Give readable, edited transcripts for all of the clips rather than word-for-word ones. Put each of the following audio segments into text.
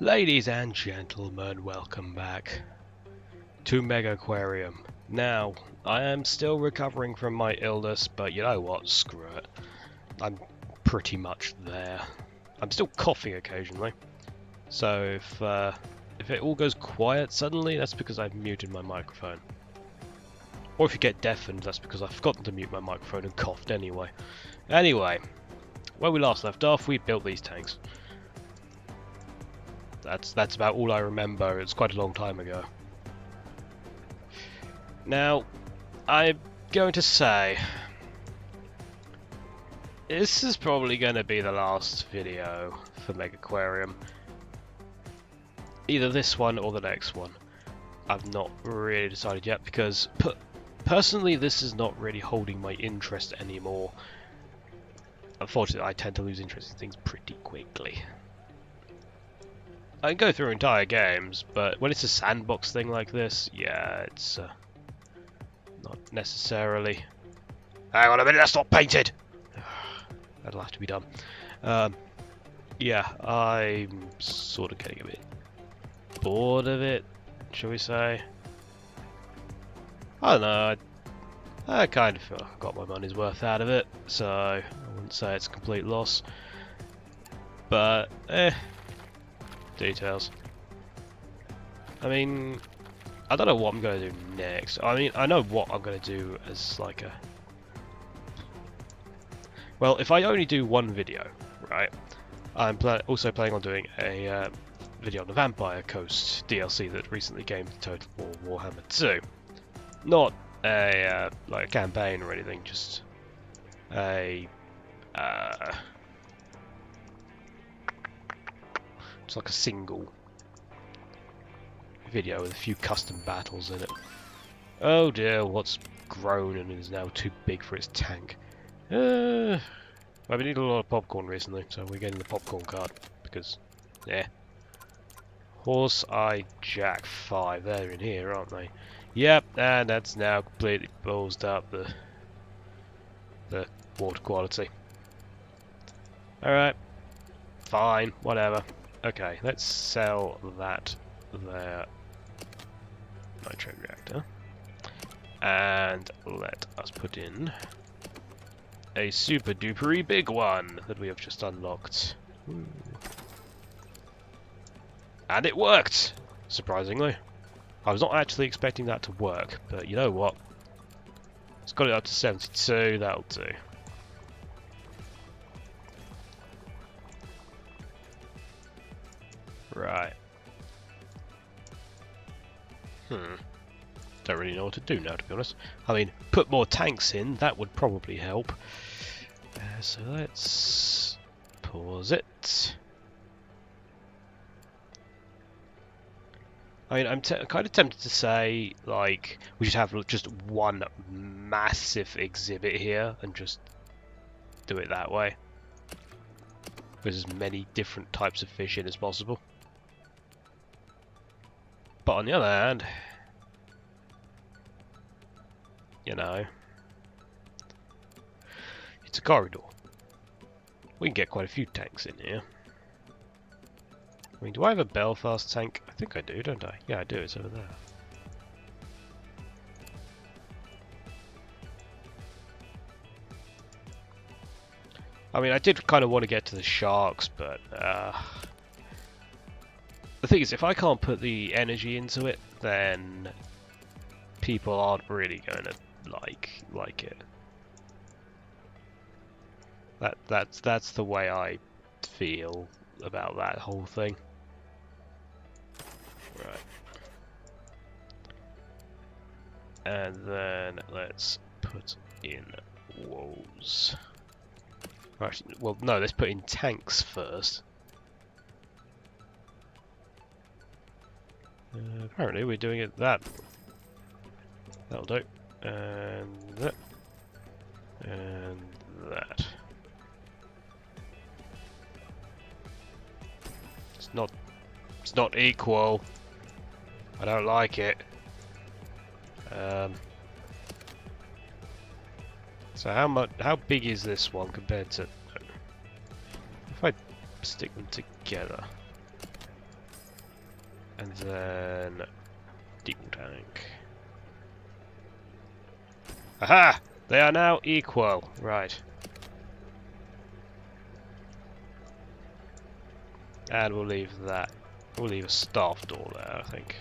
Ladies and gentlemen, welcome back to Megaquarium. Now, I am still recovering from my illness, but you know what? Screw it. I'm pretty much there. I'm still coughing occasionally, so if it all goes quiet suddenly, that's because I've muted my microphone. Or if you get deafened, that's because I've forgotten to mute my microphone and coughed anyway. Anyway, where we last left off, we built these tanks. That's about all I remember. It's quite a long time ago. Now, I'm going to say this is probably going to be the last video for Megaquarium. Either this one or the next one. I've not really decided yet because personally this is not really holding my interest anymore. Unfortunately, I tend to lose interest in things pretty quickly. I can go through entire games, but when it's a sandbox thing like this, yeah, it's not necessarily. Hang on a minute, that's not painted! That'll have to be done. Yeah, I'm sort of getting a bit bored of it, shall we say. I don't know, I kind of feel like I got my money's worth out of it, so I wouldn't say it's a complete loss. But, details. I mean, I don't know what I'm going to do next. I mean, I know what I'm going to do as like a... Well, if I only do one video, right, I'm also planning on doing a video on the Vampire Coast DLC that recently came to Total War Warhammer 2. Not a like a campaign or anything, just a it's like a single video with a few custom battles in it. Oh dear, what's grown and is now too big for its tank? I've been eating a lot of popcorn recently, so we're getting the popcorn card because, yeah. Horse Eye Jack 5, they're in here, aren't they? Yep, and that's now completely ballsed up the water quality. Alright, fine, whatever. Okay, let's sell that there. Nitrate reactor. And let us put in a super dupery big one that we have just unlocked. Ooh. And it worked! Surprisingly. I was not actually expecting that to work, but you know what? It's got it up to 72, that'll do. Right. Don't really know what to do now, to be honest. I mean, put more tanks in, that would probably help. So let's pause it. I mean, I'm kind of tempted to say, like, we should have just one massive exhibit here and just do it that way. With as many different types of fish in as possible. But on the other hand, you know, it's a corridor. We can get quite a few tanks in here. I mean, do I have a Belfast tank? I think I do, don't I? Yeah, I do. It's over there. I mean, I did kind of want to get to the sharks, but the thing is, if I can't put the energy into it, then people aren't really going to like it. That's the way I feel about that whole thing. Right. And then let's put in walls. Actually, well, no, let's put in tanks first. Apparently we're doing it that. That'll do. And that. And that. It's not equal. I don't like it. So how big is this one compared to... If I stick them together... And then deep tank. Aha! They are now equal. Right. And we'll leave that. We'll leave a staff door there, I think.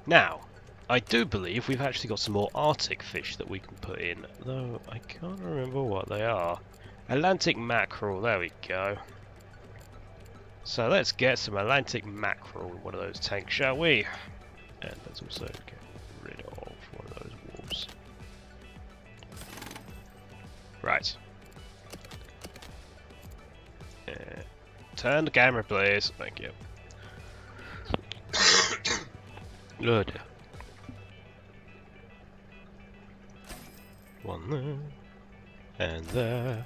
Now, I do believe we've actually got some more Arctic fish that we can put in, though I can't remember what they are. Atlantic mackerel, there we go. So let's get some Atlantic mackerel in one of those tanks, shall we? And let's also get rid of one of those wolves. Right. Turn the camera, please. Thank you. Good. One there, and there,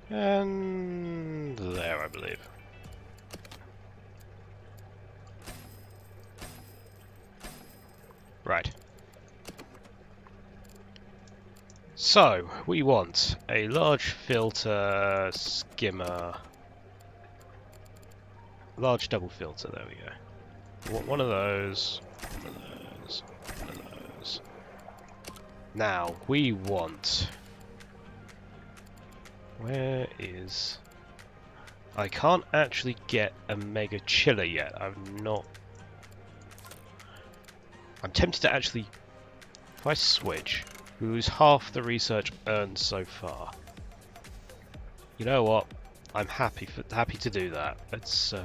and there, I believe. Right. So, we want a large filter skimmer. Large double filter, there we go. One of those, one of those, one of those. Now, we want... Where is... I can't actually get a mega chiller yet. I'm tempted to actually... If I switch, we lose half the research earned so far. You know what? I'm happy to do that. Let's.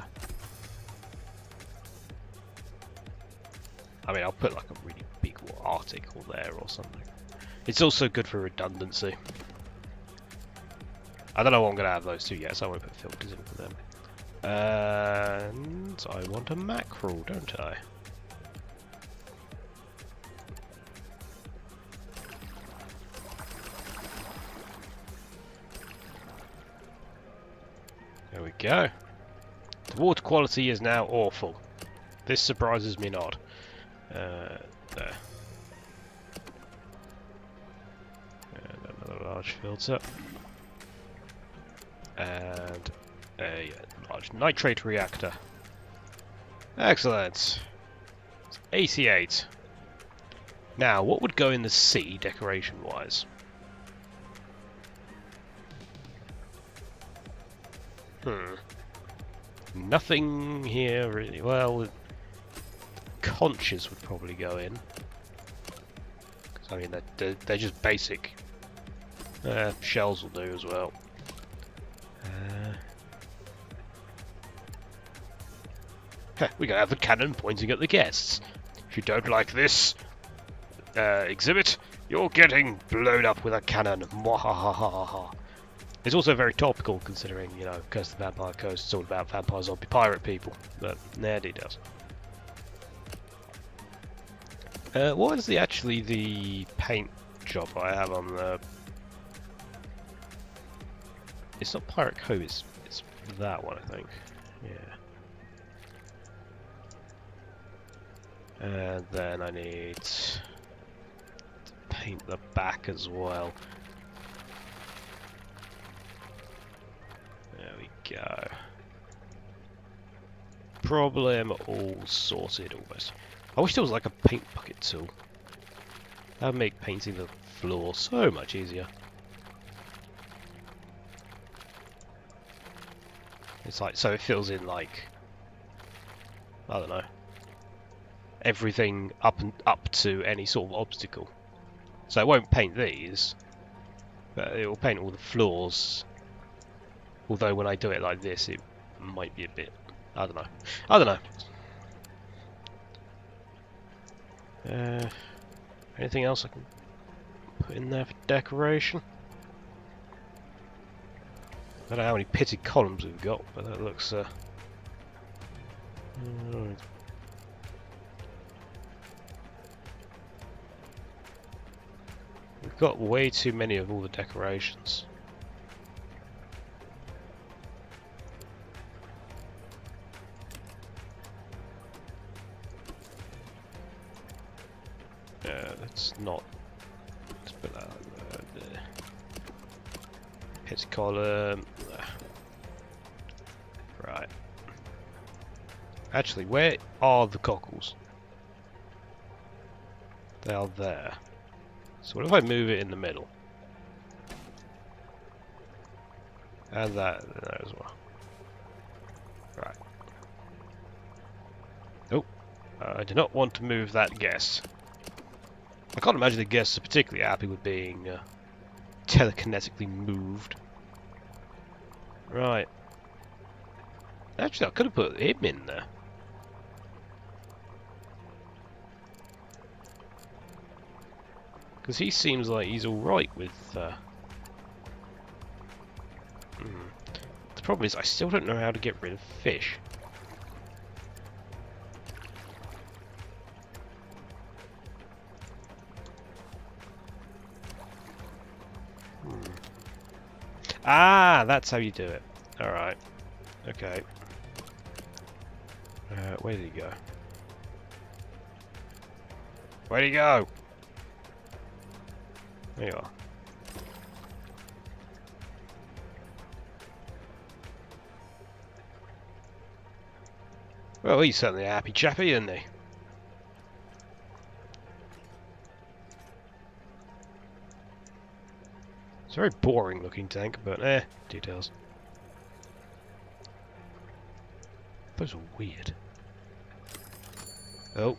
I mean, I'll put like a really big article there or something. It's also good for redundancy. I don't know what I'm gonna have those two yet, so I won't put filters in for them. And I want a mackerel, don't I? There we go. The water quality is now awful. This surprises me not. There. And another large filter. And a large nitrate reactor. Excellent. It's 88. Now, what would go in the sea decoration-wise? Nothing here really. Well, conches would probably go in. I mean, they're just basic. Shells will do as well. We can have the cannon pointing at the guests. If you don't like this exhibit, you're getting blown up with a cannon. Mwahahaha. It's also very topical considering, you know, Curse of the Vampire Coast is all about vampire zombie pirate people, but nah, details. What is the paint job I have on the... It's not Pirate Cove, it's that one, I think. Yeah. And then I need to paint the back as well. There we go. Problem all sorted almost. I wish there was like a paint bucket tool. That would make painting the floor so much easier. It's like, so it fills in like, I don't know, everything up to any sort of obstacle. So it won't paint these, but it will paint all the floors. Although when I do it like this, it might be a bit, I don't know. Anything else I can put in there for decoration? I don't know how many pitted columns we've got, but that looks we've got way too many of all the decorations. Let's not. Let's put that there. Pitted column. Actually, where are the cockles? They are there. So what if I move it in the middle? And that there as well. Right. Oh, I do not want to move that guest. I can't imagine the guests are particularly happy with being telekinetically moved. Right. Actually, I could have put him in there. Because he seems like he's alright with... The problem is I still don't know how to get rid of fish. Ah, that's how you do it. Alright. Okay. Where did he go? Where'd he go? There you are. Well, he's certainly a happy chappy, isn't he? It's a very boring looking tank, but details. Those are weird. Oh.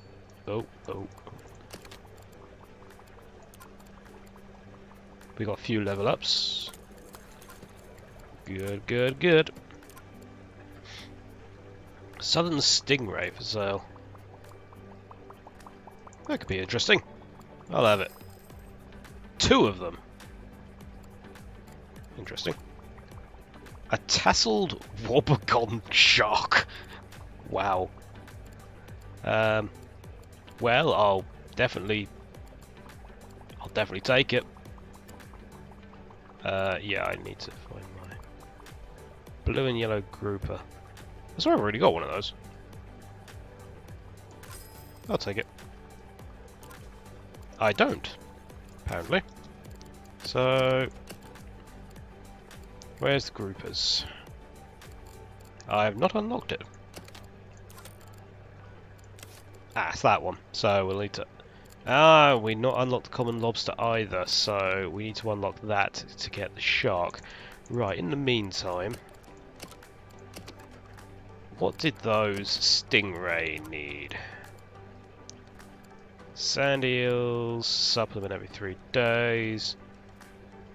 We got a few level ups. Good. Southern Stingray for sale. That could be interesting. I'll have it. 2 of them. Interesting. A tasseled Wobbegong shark. Wow. Well, I'll definitely take it. Yeah, I need to find my blue and yellow grouper. I swear I've already got one of those. I'll take it. I don't, apparently. So, where's the groupers? I have not unlocked it. Ah, it's that one. So we'll need to... Ah, we've not unlocked the common lobster either, so we need to unlock that to get the shark. Right, in the meantime... What did those stingray need? Sand eels, supplement every 3 days,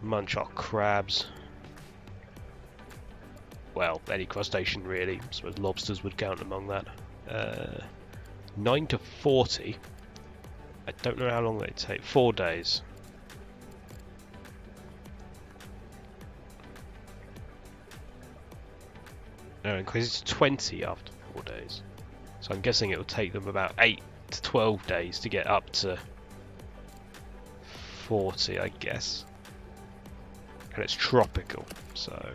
munch our crabs. Well, any crustacean really. I suppose lobsters would count among that. 9 to 40. I don't know how long they take. 4 days. No, increases to 20 after 4 days. So I'm guessing it will take them about 8 to 12 days to get up to 40, I guess. And it's tropical, so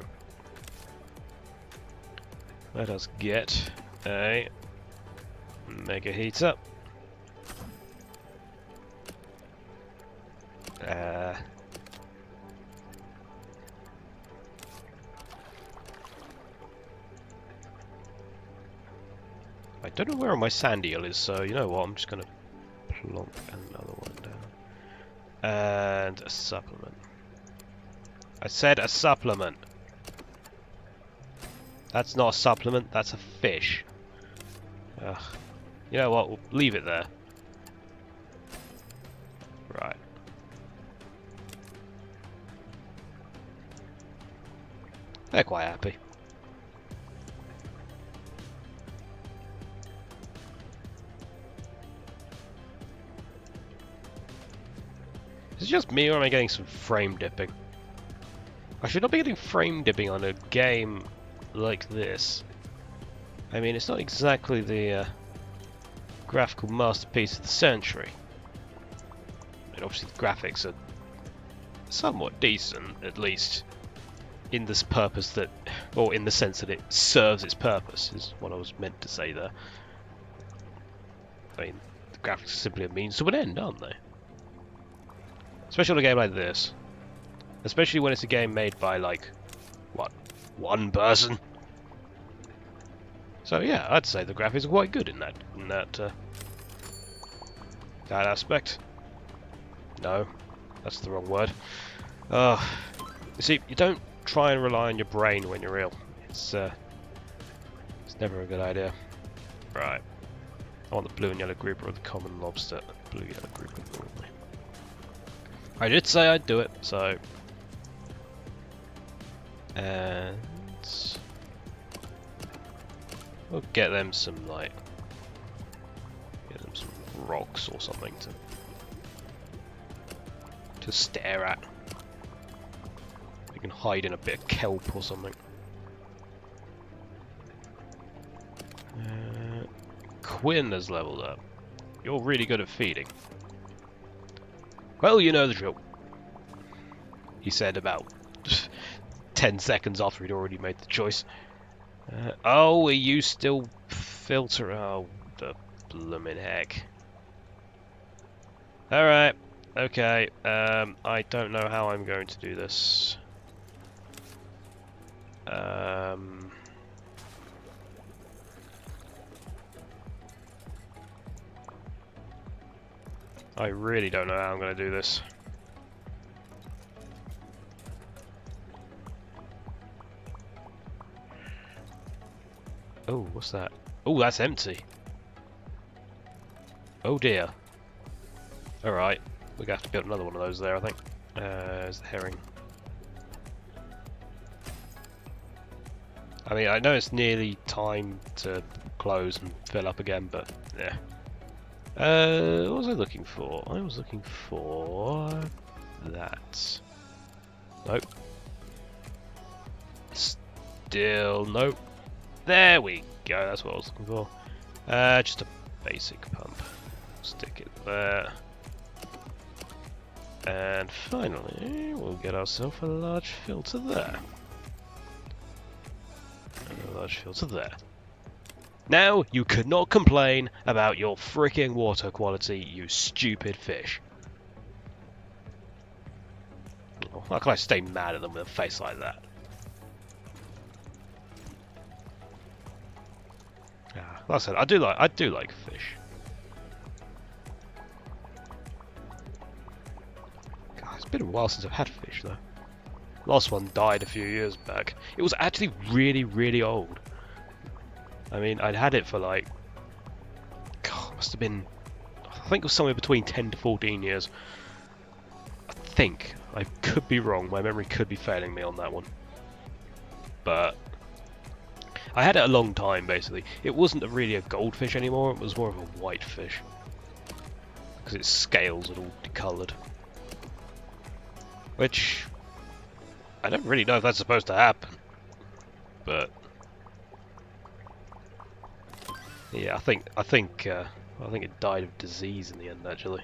let us get a mega heater. I don't know where my sand eel is, so you know what, I'm just going to plonk another one down. And a supplement. I said a supplement. That's not a supplement, that's a fish. Ugh. You know what, we'll leave it there. Right. They're quite happy. Is it just me or am I getting some frame dipping? I should not be getting frame dipping on a game like this. I mean, it's not exactly the graphical masterpiece of the century. And obviously the graphics are somewhat decent, at least in this purpose that, or in the sense that it serves its purpose, is what I was meant to say there. I mean, the graphics are simply a means to an end, aren't they? Especially on a game like this. Especially when it's a game made by, like, what, 1 person? So yeah, I'd say the graphics are quite good in that aspect. No, that's the wrong word. You see, you don't try and rely on your brain when you're ill. It's never a good idea. Right. I want the blue and yellow grouper or the common lobster. Blue yellow grouper probably. I did say I'd do it, so. And we'll get them some rocks or something to stare at. We can hide in a bit of kelp or something. Quinn has leveled up. You're really good at feeding. Well, you know the drill. He said about 10 seconds after he'd already made the choice. Oh, are you still filter? Oh, the bloomin' heck. Alright, okay. I don't know how I'm going to do this. I really don't know how I'm going to do this. Oh, what's that? Oh, that's empty. Oh dear. Alright, we're going to have to build another one of those there, I think. There's the herring. I mean, I know it's nearly time to close and fill up again, but yeah. What was I looking for? I was looking for that. Nope. Still nope. There we go. That's what I was looking for. Just a basic pump. Stick it there. And finally, we'll get ourselves a large filter there. And a large filter there. Now, you could not complain about your freaking water quality, you stupid fish. Oh, how can I stay mad at them with a face like that? Like I said, I do like fish. God, it's been a while since I've had fish though. Last one died a few years back. It was actually really, really old. I mean, I'd had it for like, God, must have been, I think it was somewhere between 10 to 14 years. I think. I could be wrong. My memory could be failing me on that one. But I had it a long time, basically. It wasn't really a goldfish anymore. It was more of a white fish. Because its scales had all decoloured. Which, I don't really know if that's supposed to happen. But yeah, I think it died of disease in the end, actually,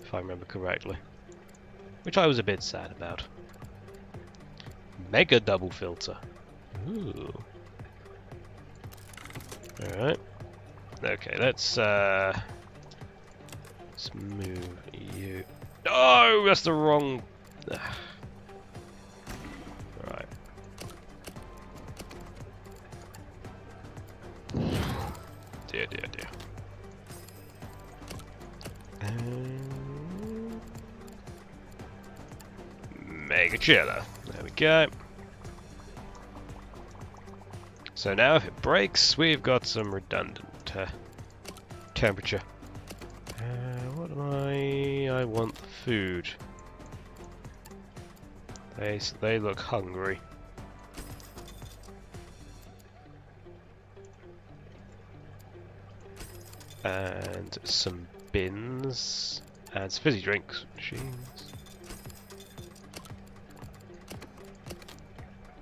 if I remember correctly, which I was a bit sad about. Mega double filter. Ooh. All right. Okay, let's move you. No, that's the wrong. Right. Dear, dear, dear. Mega chiller. There we go. So now if it breaks, we've got some redundant temperature. What am I want the food. They look hungry. And some bins and some fizzy drinks machines.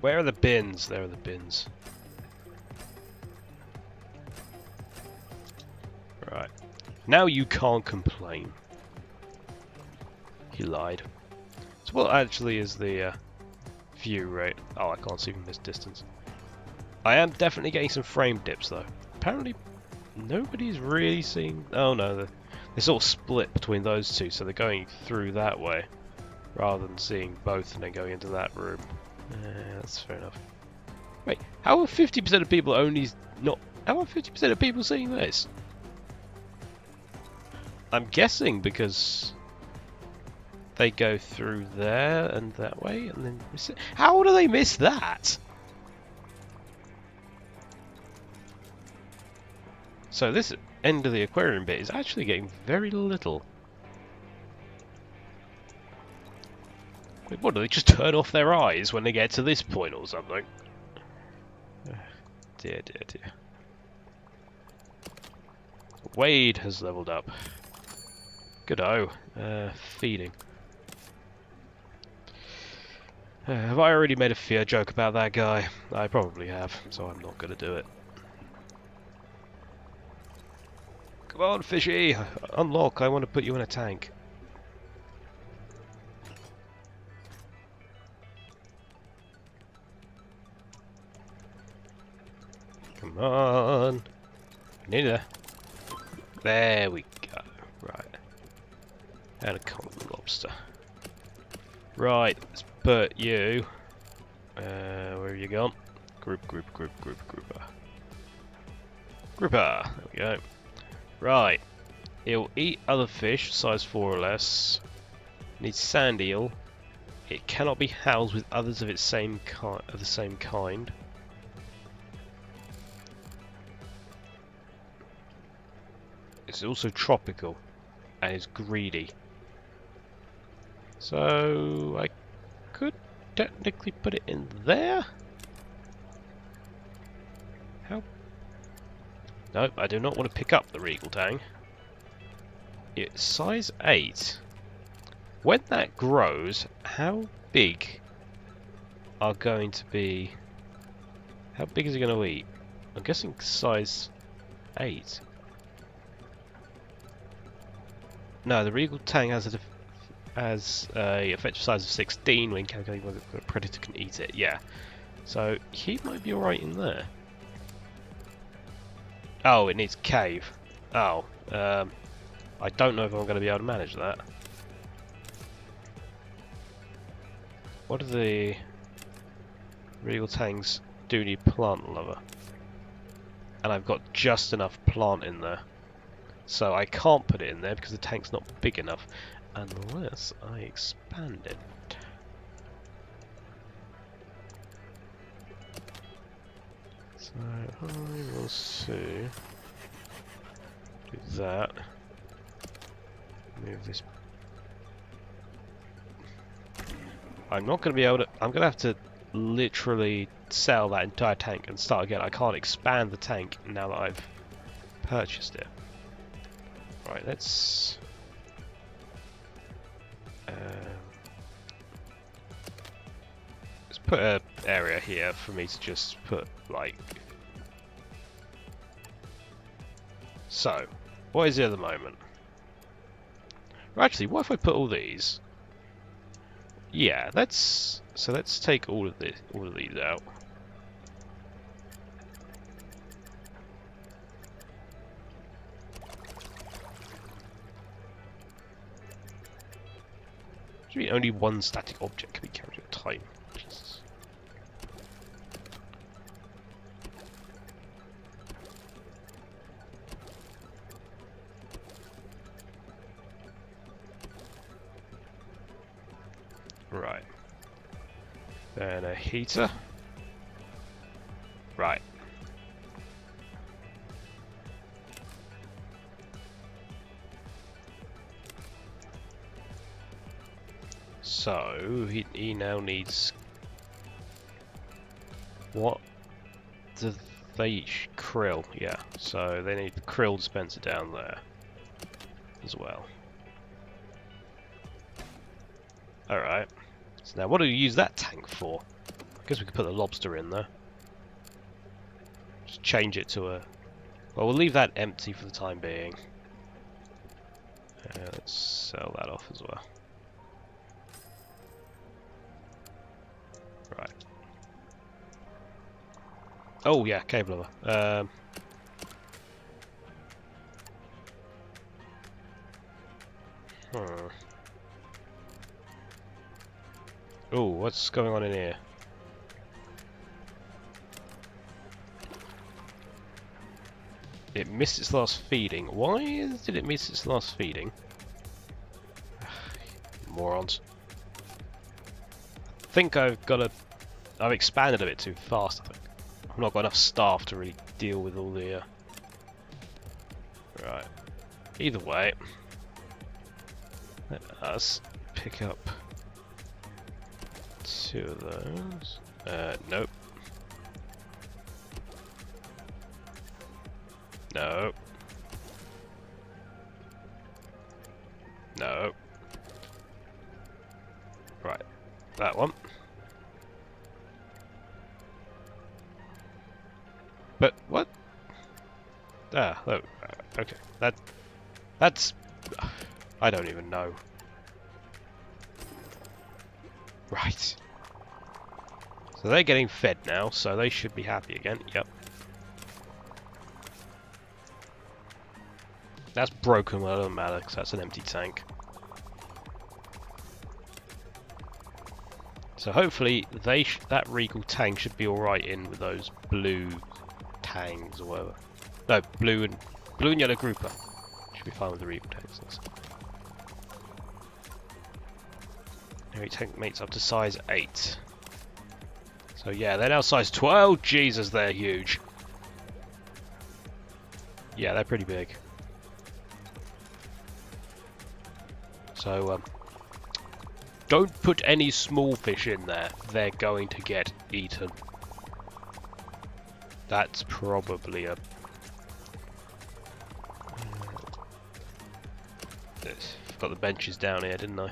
Where are the bins? There are the bins. Right. Now you can't complain. He lied. So what actually is the view rate? Oh, I can't see from this distance. I am definitely getting some frame dips though. Apparently nobody's really seeing... Oh no, they sort of split between those two, so they're going through that way rather than seeing both and then going into that room. That's fair enough. Wait, how are 50% of people only not... How are 50% of people seeing this? I'm guessing because they go through there and that way and then miss it. How do they miss that? So this end of the aquarium bit is actually getting very little. Wait, what, do they just turn off their eyes when they get to this point or something? Dear, dear, dear. Wade has leveled up. Good-o. Feeding. Have I already made a fear joke about that guy? I probably have, so I'm not going to do it. Come on, fishy! Unlock, I want to put you in a tank. Come on! Neither. There we go. Right. And a common lobster. Right, let's put you... where have you gone? Grouper. Grouper! There we go. Right. It'll eat other fish, size 4 or less. Needs sand eel. It cannot be housed with others of its same of the same kind. It's also tropical and is greedy. So I could technically put it in there. How? No, I do not want to pick up the regal tang. It's size 8. When that grows, how big are going to be... How big is it going to eat? I'm guessing size 8. No, the regal tang has a effective size of 16 when calculating whether a predator can eat it. Yeah, so he might be alright in there. Oh, it needs cave. Oh, I don't know if I'm going to be able to manage that. What do the regal tangs do? Need plant lover, and I've got just enough plant in there. So I can't put it in there because the tank's not big enough unless I expand it. So I will see. Do that. Move this. I'm not going to be able to. I'm going to have to literally sell that entire tank and start again. I can't expand the tank now that I've purchased it. Right, let's put an area here for me to just put, like... So, what is it at the moment? Well, actually, what if I put all these? Yeah, let's take all of these out. Should be only one static object can be carried at a time. Jesus. Right. Then a heater. Right. So he now needs. What do they krill? Yeah. So they need the krill dispenser down there as well. All right. So now, what do we use that tank for? I guess we could put the lobster in there. Just change it to a... Well, we'll leave that empty for the time being. Let's sell that off as well. Right. Oh, yeah, cave lover. Oh, what's going on in here? It missed its last feeding. Why did it miss its last feeding? Morons. I think I've expanded a bit too fast, I think. I've not got enough staff to really deal with all the... Right. Either way, let us pick up 2 of those. Nope. No. No. Right. That one. But what? Ah, oh, okay. That's... I don't even know. Right. So they're getting fed now, so they should be happy again. Yep. That's broken, well, it doesn't matter, because that's an empty tank. So hopefully that Regal tank should be alright in with those blue tangs or whatever. No, blue and yellow grouper. Should be fine with the Regal tanks. Every tank mates up to size 8. So yeah, they're now size 12. Jesus, they're huge. Yeah, they're pretty big. So, don't put any small fish in there. They're going to get eaten. That's probably a... I've got the benches down here, didn't I?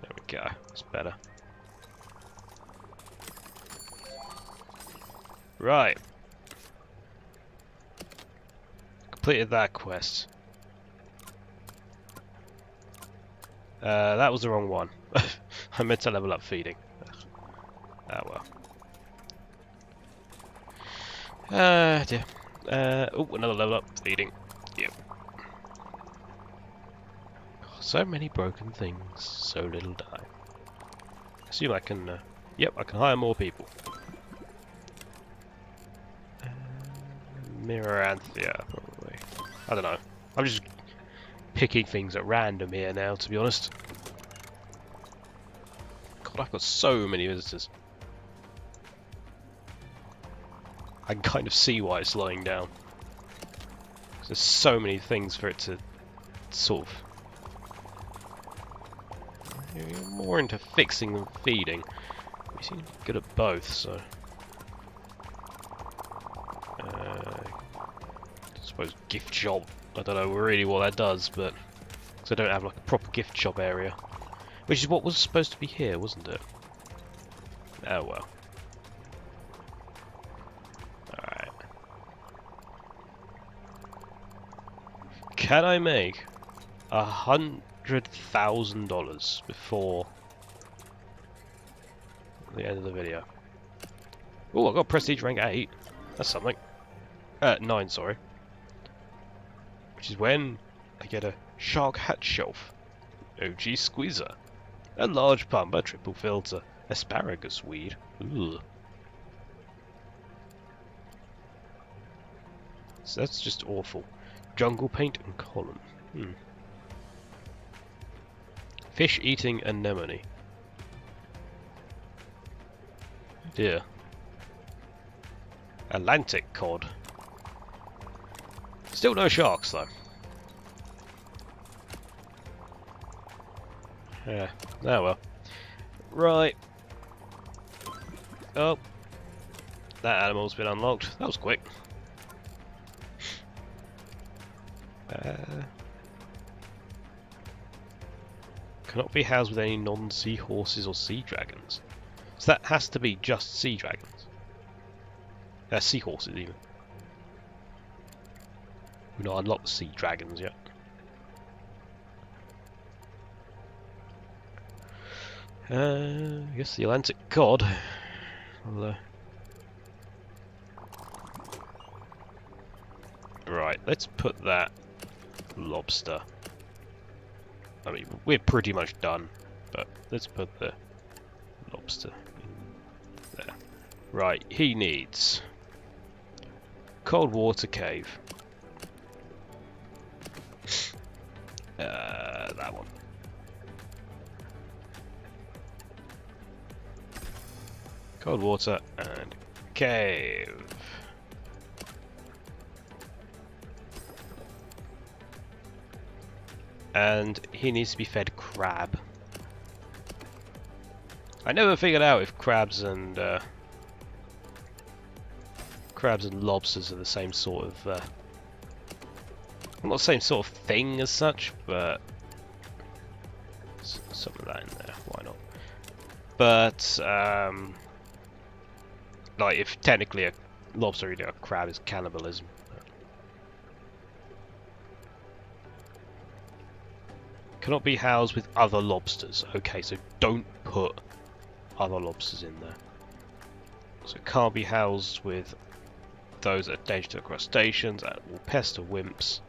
There we go. That's better. Right. Completed that quest. That was the wrong one. I meant to level up feeding. Ah well. Dear. Oh, another level up feeding. Yep. So many broken things, so little time. Assume I can. Yep, I can hire more people. Miranthia, probably. I don't know. I'm just picking things at random here now, to be honest. God, I've got so many visitors. I can kind of see why it's lying down. There's so many things for it to sort of... You're more into fixing than feeding. We seem to be good at both, so... I suppose gift shop. I don't know really what that does, but because I don't have like a proper gift shop area, which is what was supposed to be here, wasn't it? Oh well. All right. Can I make $100,000 before the end of the video? Oh, I got prestige rank 8. That's something. 9, sorry. Which is when I get a shark hatch shelf, OG squeezer, a large pump, a triple filter, asparagus weed. Ooh. So that's just awful. Jungle paint and column. Fish eating anemone. Oh dear. Atlantic cod. Still no sharks though. Yeah. Oh well. Right. Oh. That animal's been unlocked. That was quick. Cannot be housed with any non-seahorses or sea dragons. So that has to be just sea dragons. Seahorses even. We've not unlocked the sea dragons yet. I guess the Atlantic cod. Right, let's put that lobster I mean, we're pretty much done, but let's put the lobster in there. Right, he needs cold water cave. That one. Cold water and cave. And he needs to be fed crab. I never figured out if crabs and lobsters are the same sort of well, not the same sort of thing as such, but some of that in there, why not? But like, if technically a lobster eating a crab is cannibalism. Cannot be housed with other lobsters. Okay, so don't put other lobsters in there. So it can't be housed with those that are dangerous to crustaceans and will pester wimps.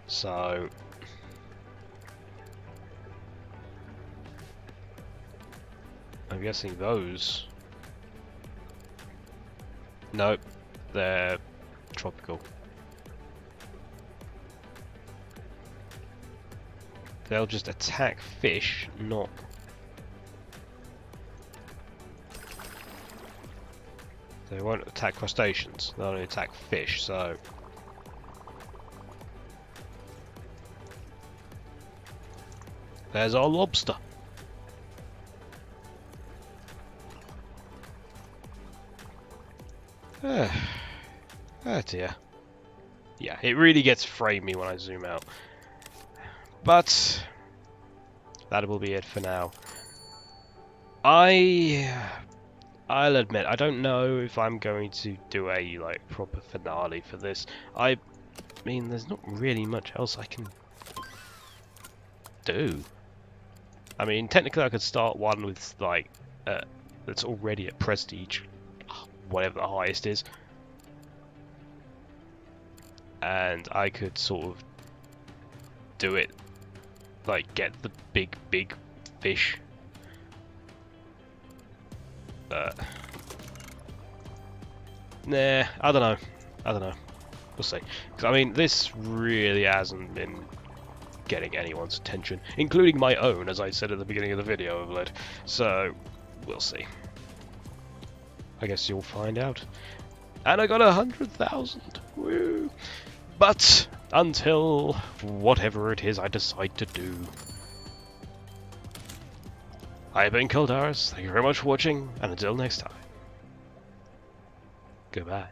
So I'm guessing those. Nope, they're tropical. They'll just attack fish, not... They won't attack crustaceans, they'll only attack fish, so... There's our lobster. Oh dear. Yeah, it really gets framey when I zoom out. But that will be it for now. I'll admit, I don't know if I'm going to do a like proper finale for this. I mean, there's not really much else I can do. I mean, technically I could start one with like that's already at prestige, whatever the highest is, and I could sort of do it like get the big fish. Nah, I don't know. We'll see. Because I mean, this really hasn't been getting anyone's attention, including my own, as I said at the beginning of the video of late. So we'll see. I guess you'll find out. And I got 100,000. Woo! But until whatever it is I decide to do. I've been Caldaris, thank you very much for watching, and until next time. Goodbye.